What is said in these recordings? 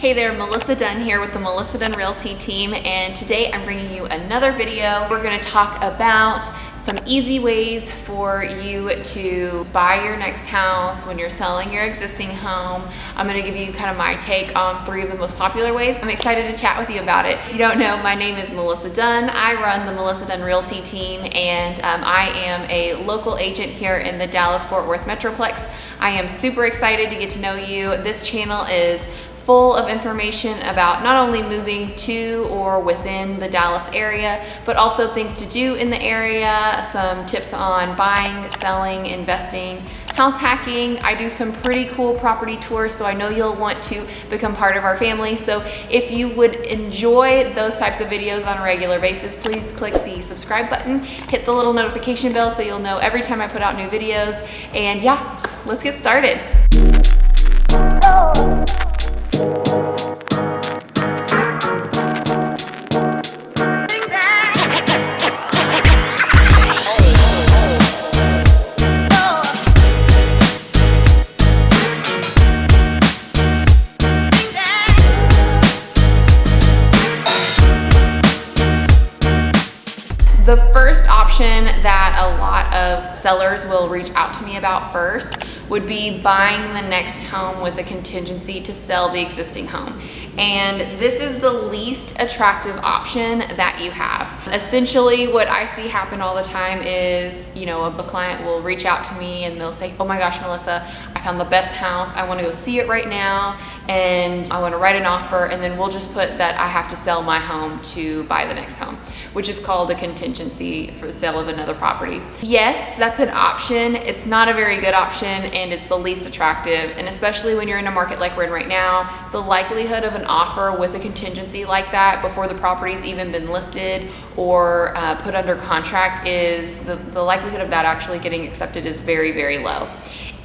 Hey there, Melissa Dunn here with the Melissadunn Realty team, and today I'm bringing you another video. We're going to talk about some easy ways for you to buy your next house when you're selling your existing home. I'm going to give you kind of my take on 3 of the most popular ways. I'm excited to chat with you about it. If you don't know, my name is Melissa Dunn. I run the Melissadunn Realty team, and I am a local agent here in the Dallas-Fort Worth Metroplex. I am super excited to get to know you. This channel is full of information about not only moving to or within the Dallas area, but also things to do in the area, some tips on buying, selling, investing, house hacking. I do some pretty cool property tours, so I know you'll want to become part of our family. So if you would enjoy those types of videos on a regular basis, please click the subscribe button, hit the little notification bell so you'll know every time I put out new videos. And yeah, let's get started. The first option that a lot of sellers will reach out to me about first would be buying the next home with a contingency to sell the existing home. And this is the least attractive option that you have. Essentially, what I see happen all the time is, a client will reach out to me and they'll say, oh my gosh, Melissa, I found the best house. I want to go see it right now, and I want to write an offer, and then we'll just put that I have to sell my home to buy the next home, which is called a contingency for the sale of another property. Yes, that's an option. It's not a very good option, and it's the least attractive. And especially when you're in a market like we're in right now, the likelihood of an offer with a contingency like that before the property's even been listed or put under contract is the likelihood of that actually getting accepted is very, very low.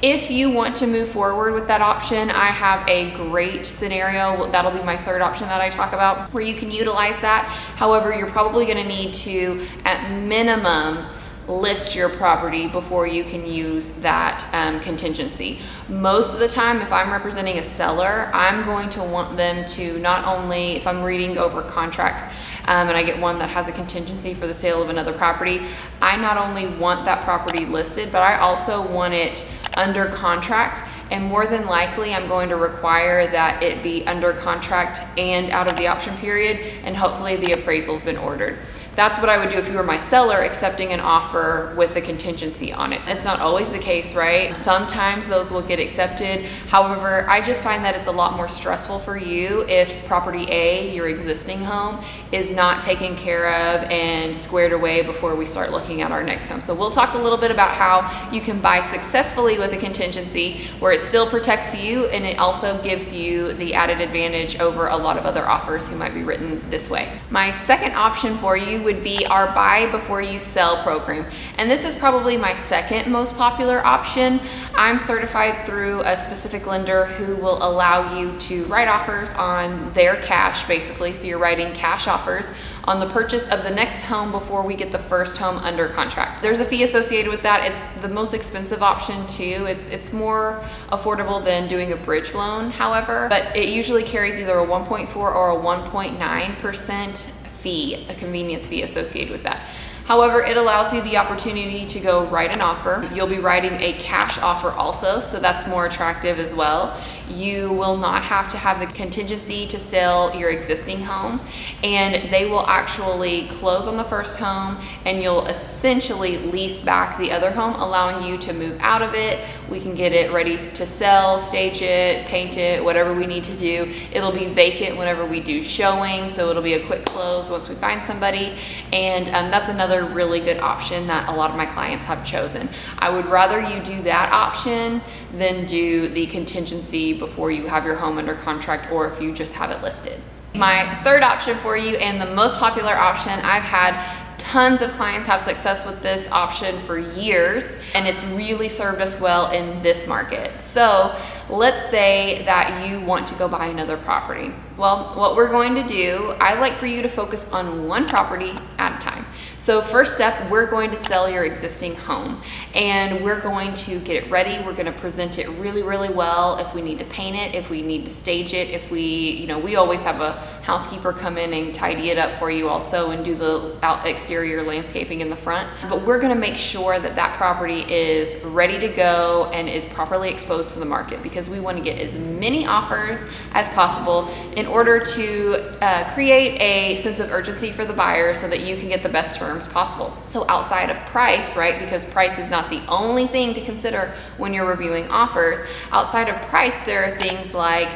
If you want to move forward with that option, I have a great scenario. That'll be my third option that I talk about, where you can utilize that. However, you're probably going to need to, at minimum, list your property before you can use that contingency. Most of the time, if I'm representing a seller, I'm going to want them to not only, if I'm reading over contracts, and I get one that has a contingency for the sale of another property, I not only want that property listed, but I also want it under contract. And more than likely, I'm going to require that it be under contract and out of the option period, and hopefully the appraisal's been ordered. That's what I would do if you were my seller accepting an offer with a contingency on it. It's not always the case, right? Sometimes those will get accepted. However, I just find that it's a lot more stressful for you if property A, your existing home, is not taken care of and squared away before we start looking at our next home. So we'll talk a little bit about how you can buy successfully with a contingency where it still protects you and it also gives you the added advantage over a lot of other offers who might be written this way. My second option for you would be our buy before you sell program. And this is probably my second most popular option. I'm certified through a specific lender who will allow you to write offers on their cash, basically. So you're writing cash offers on the purchase of the next home before we get the first home under contract. There's a fee associated with that. It's the most expensive option too. It's more affordable than doing a bridge loan, however, but it usually carries either a 1.4 or a 1.9% fee, a convenience fee associated with that. However, it allows you the opportunity to go write an offer. You'll be writing a cash offer also, so that's more attractive as well. You will not have to have the contingency to sell your existing home, and they will actually close on the first home, and you'll essentially lease back the other home, allowing you to move out of it. We can get it ready to sell, stage it, paint it, whatever we need to do. It'll be vacant whenever we do showing, so it'll be a quick close once we find somebody. And that's another really good option that a lot of my clients have chosen. I would rather you do that option than do the contingency before you have your home under contract or if you just have it listed. My third option for you, and the most popular option I've had tons of clients have success with this option for years, and it's really served us well in this market. So let's say that you want to go buy another property. Well, what we're going to do, I like for you to focus on one property at a time. So first step, we're going to sell your existing home, and we're going to get it ready. We're going to present it really, really well. If we need to paint it, if we need to stage it, if we always have a housekeeper come in and tidy it up for you also and do the exterior landscaping in the front. But we're going to make sure that that property is ready to go and is properly exposed to the market, because we want to get as many offers as possible in order to create a sense of urgency for the buyer so that you can get the best terms possible. So outside of price, right, because price is not the only thing to consider when you're reviewing offers. Outside of price, there are things like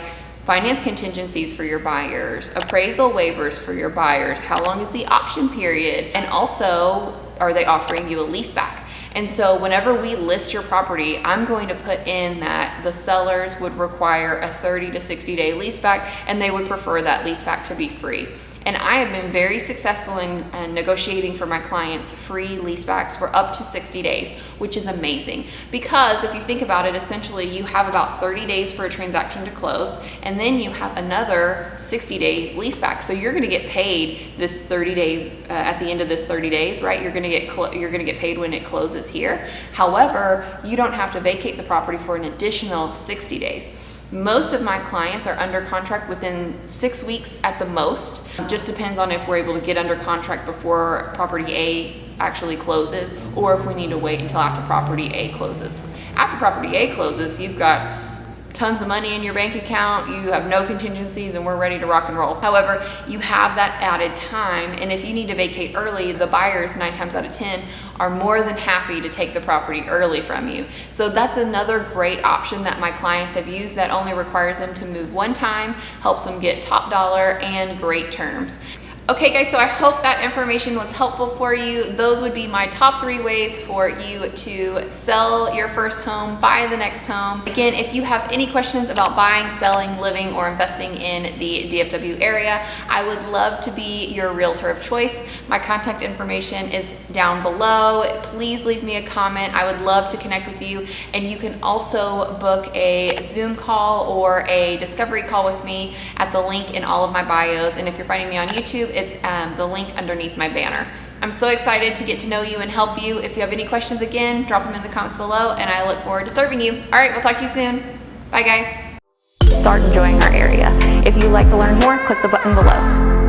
finance contingencies for your buyers, appraisal waivers for your buyers, how long is the option period, and also, are they offering you a lease back? And so whenever we list your property, I'm going to put in that the sellers would require a 30 to 60 day lease back, and they would prefer that lease back to be free. And I have been very successful in negotiating for my clients free leasebacks for up to 60 days, which is amazing. Because if you think about it, essentially you have about 30 days for a transaction to close, and then you have another 60-day leaseback. So you're going to get paid this 30-day at the end of this 30 days, right? You're going to get paid when it closes here. However, you don't have to vacate the property for an additional 60 days. Most of my clients are under contract within 6 weeks at the most. Just depends on if we're able to get under contract before property A actually closes, or if we need to wait until after property A closes. After property A closes, you've got tons of money in your bank account, you have no contingencies, and we're ready to rock and roll. However, you have that added time, and if you need to vacate early, the buyers 9 times out of 10 are more than happy to take the property early from you. So that's another great option that my clients have used that only requires them to move one time, helps them get top dollar and great terms. Okay guys, so I hope that information was helpful for you. Those would be my top 3 ways for you to sell your first home, buy the next home. Again, if you have any questions about buying, selling, living, or investing in the DFW area, I would love to be your realtor of choice. My contact information is down below. Please leave me a comment. I would love to connect with you. And you can also book a Zoom call or a discovery call with me at the link in all of my bios. And if you're finding me on YouTube, it's the link underneath my banner. I'm so excited to get to know you and help you. If you have any questions, again, drop them in the comments below, and I look forward to serving you. All right, we'll talk to you soon. Bye, guys. Start enjoying our area. If you'd like to learn more, click the button below.